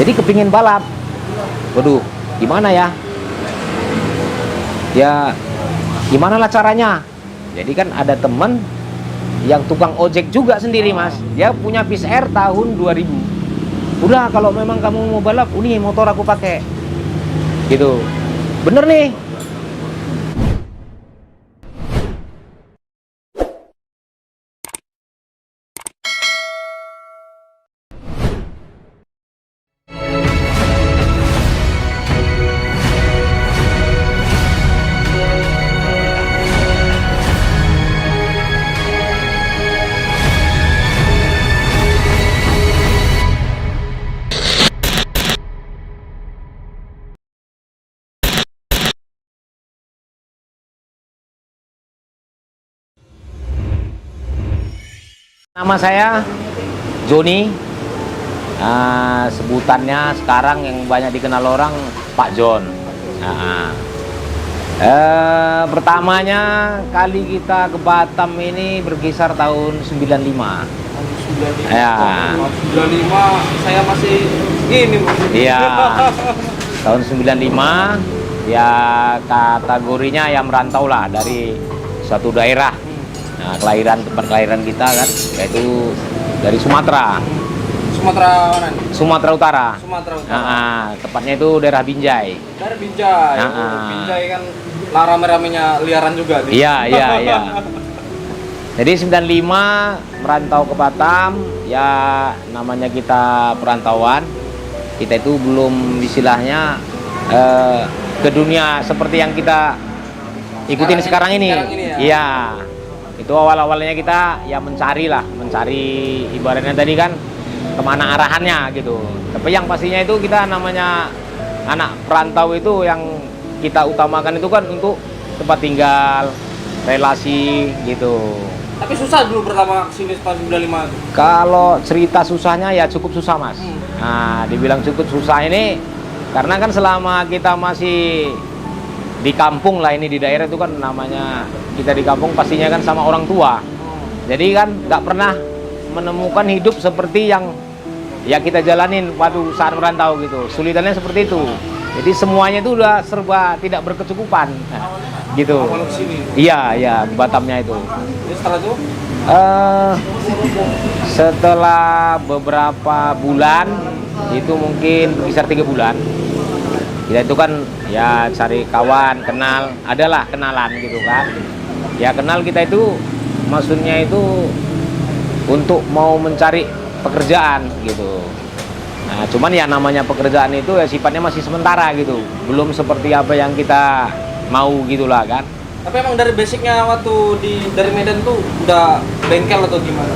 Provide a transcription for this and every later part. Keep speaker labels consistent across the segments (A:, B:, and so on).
A: Jadi kepingin balap. Waduh, gimana ya? Ya, gimana lah caranya? Jadi kan ada temen yang tukang ojek juga sendiri, Mas. Dia punya PCR tahun 2000. Udah, kalau memang kamu mau balap, ini motor aku pakai. Gitu. Bener nih. Nama saya Joni. Sebutannya sekarang yang banyak dikenal orang Pak John. Pertamanya kali kita ke Batam ini berkisar tahun 95. Ya.
B: 95 saya masih ini.
A: Iya. Tahun 95 ya, kategorinya yang merantau lah dari suatu daerah. Nah, tempat kelahiran kita kan yaitu dari Sumatera.
B: Sumatera mana nih?
A: Sumatera Utara.
B: Sumatera Utara.
A: Tepatnya itu daerah Binjai.
B: Dari Binjai. Binjai kan rame-ramenya liaran juga nih.
A: Iya. Jadi 95 merantau ke Batam, ya namanya kita perantauan. Kita itu belum istilahnya ke dunia seperti yang kita ikutin sekarang ini. Iya. Itu awal-awalnya kita ya mencari ibaratnya tadi kan kemana arahannya gitu. Tapi yang pastinya itu kita namanya anak perantau itu yang kita utamakan itu kan untuk tempat tinggal, relasi gitu.
B: Tapi susah dulu pertama kesini tahun 95.
A: Kalau cerita susahnya ya cukup susah, Mas. Nah, dibilang cukup susah ini karena kan selama kita masih di kampung lah, ini di daerah itu kan namanya kita di kampung pastinya kan sama orang tua. Jadi kan nggak pernah menemukan hidup seperti yang ya kita jalanin waktu saat merantau gitu. Sulitannya seperti itu. Jadi semuanya itu udah serba tidak berkecukupan. Nah, gitu.
B: Awal kesini.
A: Iya, Batamnya itu.
B: Jadi setelah itu
A: setelah beberapa bulan, itu mungkin berkisar 3 bulan, kita itu kan ya cari kawan, kenal, adalah kenalan gitu kan. Ya kenal kita itu maksudnya itu untuk mau mencari pekerjaan gitu. Nah, cuman ya namanya pekerjaan itu ya sifatnya masih sementara gitu, belum seperti apa yang kita mau gitulah kan.
B: tapi emang dari basicnya waktu dari Medan tuh udah bengkel atau gimana?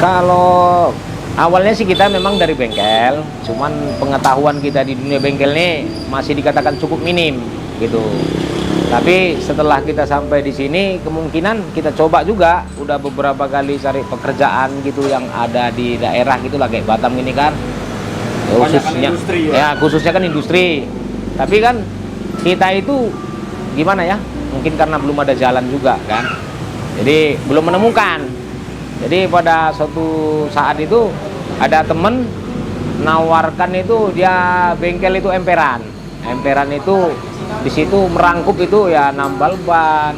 A: Kalau awalnya sih kita memang dari bengkel, cuman pengetahuan kita di dunia bengkel ini masih dikatakan cukup minim gitu. Tapi setelah kita sampai di sini, kemungkinan kita coba juga, udah beberapa kali cari pekerjaan gitu yang ada di daerah gitu lah kayak Batam ini kan. Khususnya
B: industri,
A: khususnya kan industri. Tapi kan kita itu gimana ya? Mungkin karena belum ada jalan juga kan. Jadi belum menemukan. Jadi pada suatu saat itu ada temen nawarkan itu, dia bengkel itu emperan. Emperan itu di situ merangkup itu ya nambal ban,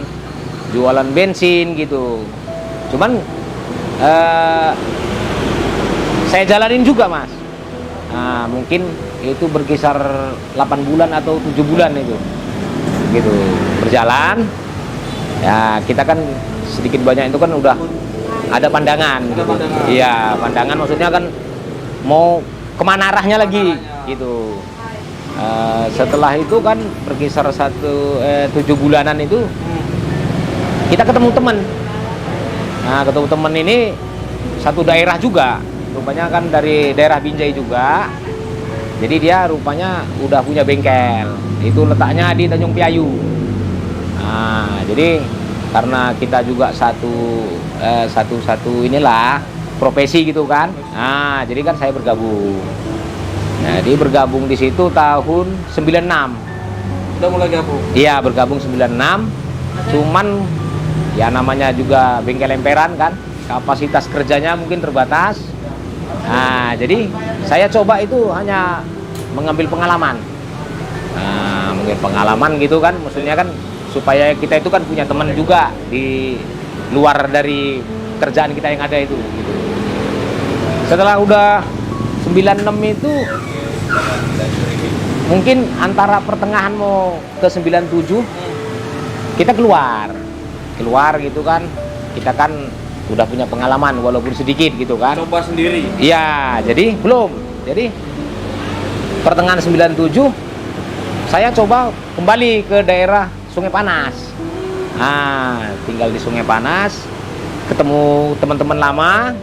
A: jualan bensin gitu. Cuman saya jalanin juga, Mas. Nah, mungkin itu berkisar 8 bulan atau 7 bulan itu. Gitu. Berjalan. Ya, kita kan sedikit banyak itu kan udah ada pandangan gitu. Iya, pandangan maksudnya kan mau kemana arahnya lagi gitu. Setelah itu kan berkisar 7 bulanan itu kita ketemu teman. Nah, ketemu teman ini satu daerah juga, rupanya kan dari daerah Binjai juga. Jadi dia rupanya udah punya bengkel, itu letaknya di Tanjung Piayu. Nah, jadi karena kita juga satu inilah profesi gitu kan. Nah, jadi kan saya bergabung. Nah, dia bergabung di situ tahun 96.
B: Udah mulai gabung?
A: Iya, bergabung 96. Cuman ya namanya juga bengkel emperan kan, kapasitas kerjanya mungkin terbatas. Nah, jadi saya coba itu hanya mengambil pengalaman. Nah, mengambil pengalaman gitu kan, maksudnya kan supaya kita itu kan punya teman juga di luar dari kerjaan kita yang ada itu gitu. Setelah udah 96 itu mungkin antara pertengahan mau ke 97 kita keluar gitu kan. Kita kan udah punya pengalaman walaupun sedikit gitu kan.
B: Coba sendiri.
A: Iya, jadi belum. Jadi pertengahan 97 saya coba kembali ke daerah Sungai Panas. Nah, tinggal di Sungai Panas, ketemu teman-teman lama.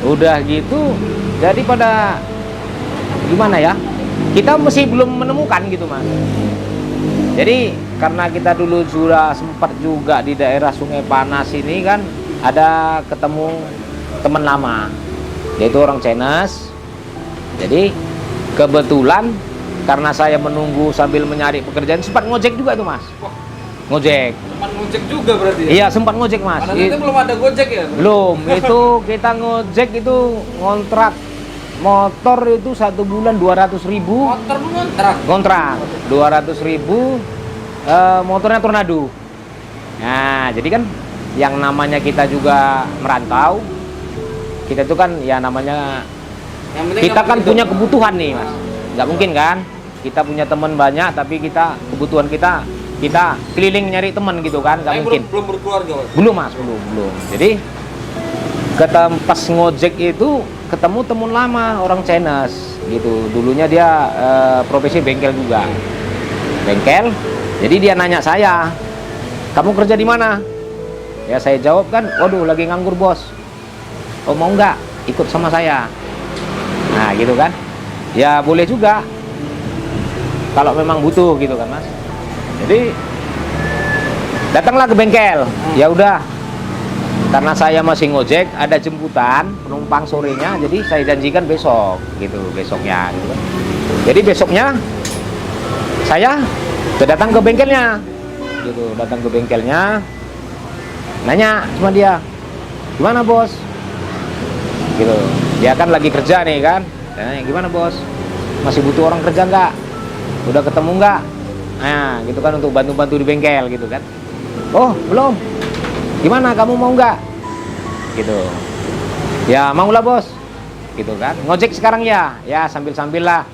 A: Udah gitu, jadi pada gimana ya? Kita masih belum menemukan gitu, Mas. Jadi karena kita dulu sudah sempat juga di daerah Sungai Panas ini kan ada ketemu teman lama, yaitu orang Chinese. Jadi kebetulan karena saya menunggu sambil mencari pekerjaan, sempat ngojek juga tuh, Mas. Ngojek.
B: Sempat ngojek juga berarti ya?
A: Iya, sempat ngojek, Mas.
B: Padahal itu belum ada Gojek ya?
A: Belum. Itu kita ngojek itu ngontrak motor itu 1 bulan 200.000.
B: Motor lu ngontrak?
A: Kontrak 200.000, motornya Tornado. Nah, jadi kan yang namanya kita juga merantau, kita itu kan ya namanya kita kan punya kebutuhan nih, Mas. Nggak mungkin kan kita punya teman banyak tapi kebutuhan kita keliling nyari teman gitu kan, nggak mungkin.
B: Belum berkeluarga, Mas?
A: Belum, Mas, belum. Jadi pas ngojek itu ketemu teman lama orang Chinese gitu. Dulunya dia profesi bengkel juga, bengkel. Jadi dia nanya saya, kamu kerja di mana? Ya saya jawab kan, waduh lagi nganggur bos. Oh mau nggak ikut sama saya? Nah gitu kan. Ya boleh juga kalau memang butuh gitu kan, Mas. Jadi datanglah ke bengkel. Ya udah, karena saya masih ngojek, ada jemputan penumpang sorenya, jadi saya janjikan besok gitu, besoknya gitu kan. Jadi besoknya saya datang ke bengkelnya gitu, datang ke bengkelnya, nanya sama dia, gimana bos gitu. Dia kan lagi kerja nih kan, nanya, gimana bos, masih butuh orang kerja nggak, udah ketemu nggak? Nah gitu kan, untuk bantu-bantu di bengkel gitu kan. Oh belum, gimana kamu mau nggak gitu? Ya mau lah bos gitu kan. Ngojek sekarang ya sambil-sambil lah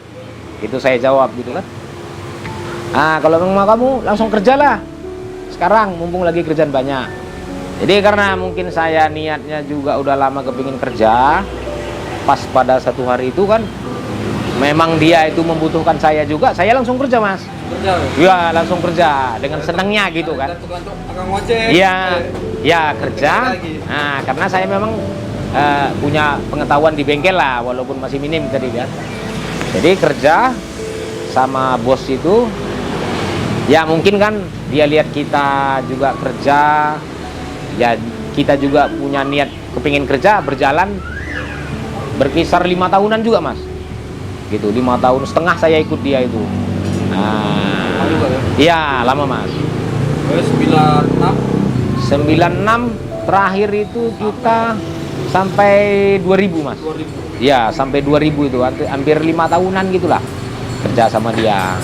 A: itu saya jawab gitu kan. Nah kalau memang mau kamu langsung kerjalah sekarang, mumpung lagi kerjaan banyak. Jadi karena mungkin saya niatnya juga udah lama kepingin kerja, pas pada satu hari itu kan memang dia itu membutuhkan saya juga, saya langsung kerja, Mas.
B: Kerja?
A: Iya, langsung kerja dengan senangnya gitu kan.
B: Tukang ngojek.
A: Iya, kerja. Nah, karena saya memang punya pengetahuan di bengkel lah, walaupun masih minim tadi kan. Jadi kerja sama bos itu, ya mungkin kan dia lihat kita juga kerja, ya kita juga punya niat kepingin kerja, berjalan berkisar 5 tahunan juga, Mas. Gitu, 5,5 tahun saya ikut dia itu. Nah, iya lama, Mas. 96 terakhir itu kita sampai 2000, Mas.
B: 2000.
A: Iya, sampai 2000 itu hampir 5 tahunan gitulah kerja sama dia.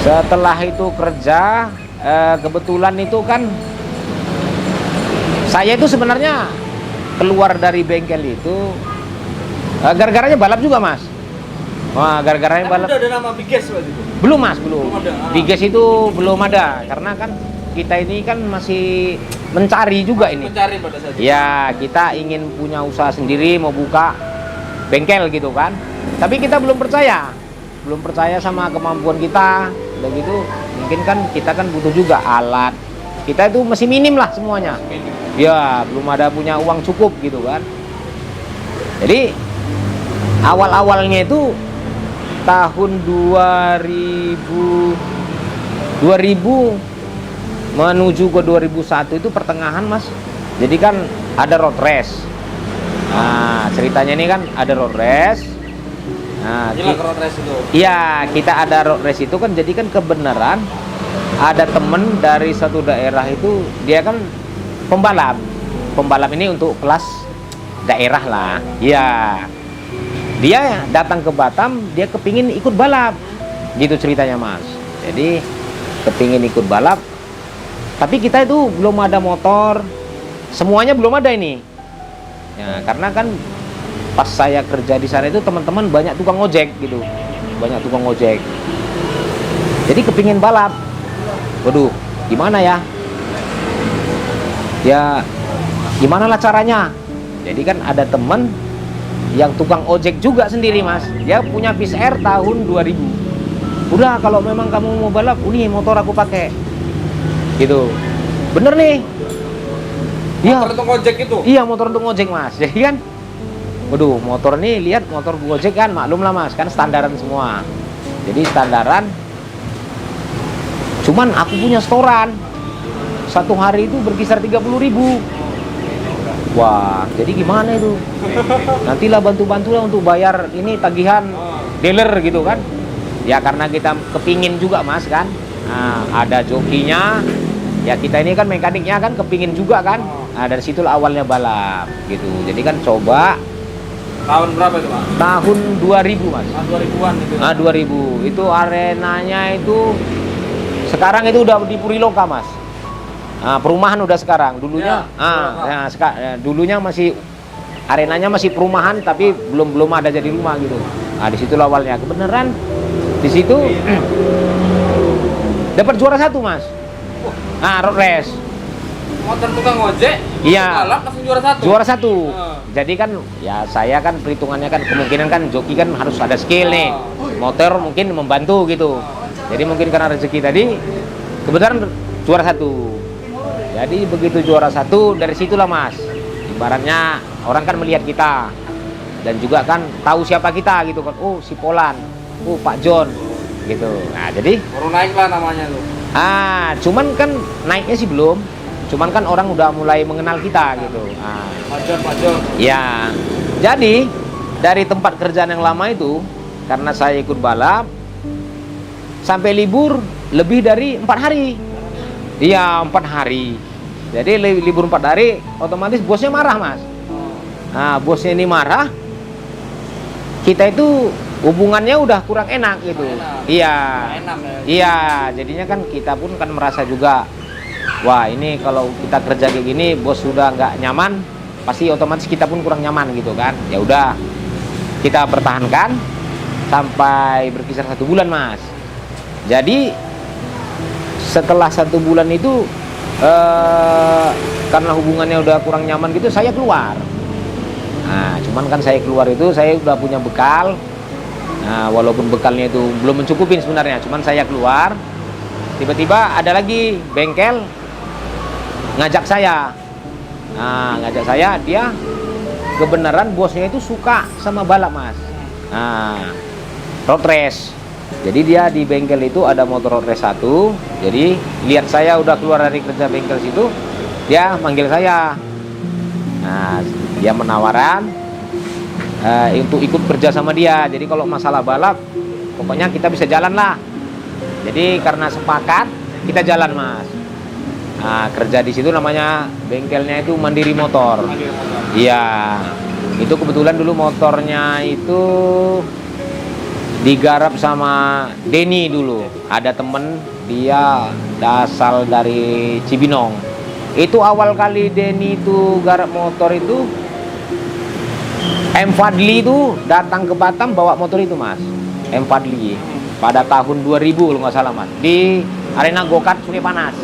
A: Setelah itu kerja, kebetulan itu kan saya itu sebenarnya keluar dari bengkel itu gara-garanya balap juga, Mas. Wah, gara-garanya balap.
B: Udah ada nama Biges waktu itu?
A: Belum, Mas, belum. Biges itu belum ada, karena kan kita ini kan masih mencari juga ini.
B: Mencari pada saat itu.
A: Ya, kita ingin punya usaha sendiri, mau buka bengkel gitu kan. Tapi kita belum percaya sama kemampuan kita. Udah gitu, mungkin kan kita kan butuh juga alat. Kita itu masih minim lah semuanya. Ya, belum ada punya uang cukup gitu kan. Jadi awal-awalnya itu tahun 2000 menuju ke 2001 itu pertengahan, Mas. Jadi kan ada road race. Nah, ceritanya ini kan ada road race. Nah,
B: road race itu.
A: Iya, kita ada road race itu kan, jadi kan kebenaran ada temen dari satu daerah itu, dia kan pembalap ini untuk kelas daerah lah. Ya, dia datang ke Batam, dia kepingin ikut balap, gitu ceritanya Mas. Jadi kepingin ikut balap, tapi kita itu belum ada motor, semuanya belum ada ini. Ya, karena kan pas saya kerja di sana itu teman-teman banyak tukang ojek gitu, banyak tukang ojek. Jadi kepingin balap. Waduh, gimana ya? Ya, gimana lah caranya? Jadi kan ada teman yang tukang ojek juga sendiri Mas. Dia punya Bis Air tahun 2000. Udah, kalau memang kamu mau balap, ini motor aku pakai. Gitu. Bener nih. Iya.
B: Motor untuk ojek itu?
A: Iya, motor untuk ojek Mas. Jadi kan, waduh, motor nih, lihat motor ojek kan, maklum lah Mas, kan standaran semua. Jadi standaran. Cuman aku punya setoran. Satu hari itu berkisar 30.000. Wah, jadi gimana itu? Nantilah bantu-bantulah untuk bayar ini tagihan dealer gitu kan. Ya karena kita kepingin juga Mas kan. Nah, ada jokinya. Ya kita ini kan mekaniknya kan kepingin juga kan. Nah, dari situlah awalnya balap gitu. Jadi kan coba.
B: Tahun berapa itu Mas?
A: Tahun 2000 Mas.
B: 2000-an itu.
A: Nah 2000. Itu arenanya itu sekarang itu udah di Puriloka Mas. Nah, perumahan udah sekarang. Dulunya dulunya masih arenanya masih perumahan tapi belum ada jadi rumah gitu. Nah, di situ awalnya kebenaran di situ dapat juara 1 Mas. Nah, road race.
B: Motor tukang ojek.
A: Iya.
B: Balap langsung juara 1.
A: Juara 1. Jadi kan ya saya kan perhitungannya kan kemungkinan kan joki kan harus ada skill nih. Motor mungkin membantu gitu. Jadi mungkin karena rezeki tadi kebetulan juara 1. Jadi begitu juara 1 dari situlah Mas. Ibaratnya orang kan melihat kita dan juga kan tahu siapa kita gitu kan. Oh si Polan, oh Pak John gitu. Nah jadi
B: baru naik lah namanya tuh.
A: Cuman kan naiknya sih belum. Cuman kan orang udah mulai mengenal kita gitu.
B: Pak John.
A: Ya. Jadi dari tempat kerjaan yang lama itu karena saya ikut balap sampai libur lebih dari 4 hari. Iya 4 hari. Jadi libur 4 hari otomatis bosnya marah Mas. Nah bosnya ini marah, kita itu hubungannya udah kurang enak gitu. Iya.
B: Enak ya.
A: Iya, jadinya kan kita pun kan merasa juga, wah ini kalau kita kerja kayak gini bos sudah nggak nyaman, pasti otomatis kita pun kurang nyaman gitu kan. Ya udah kita pertahankan sampai berkisar 1 bulan Mas. Jadi setelah 1 bulan itu karena hubungannya udah kurang nyaman gitu, saya keluar. Nah, cuman kan saya keluar itu saya udah punya bekal. Nah, walaupun bekalnya itu belum mencukupin sebenarnya, cuman saya keluar. Tiba-tiba ada lagi bengkel ngajak saya. Nah, ngajak saya, dia kebenaran bosnya itu suka sama balap Mas. Nah, road race. Jadi dia di bengkel itu ada motor road race 1. Jadi lihat saya udah keluar dari kerja bengkel situ, dia manggil saya. Nah, dia menawaran untuk ikut kerja sama dia. Jadi kalau masalah balap, pokoknya kita bisa jalan lah. Jadi karena sepakat kita jalan Mas. Nah, kerja di situ namanya bengkelnya itu Mandiri Motor. Iya. Itu kebetulan dulu motornya itu digarap sama Denny dulu. Ada temen dia asal dari Cibinong. Itu awal kali Denny itu garap motor itu, M Fadli itu datang ke Batam bawa motor itu Mas. M Fadli pada tahun 2000 kalau nggak salah Mas, di arena go-kart Sungai Panas.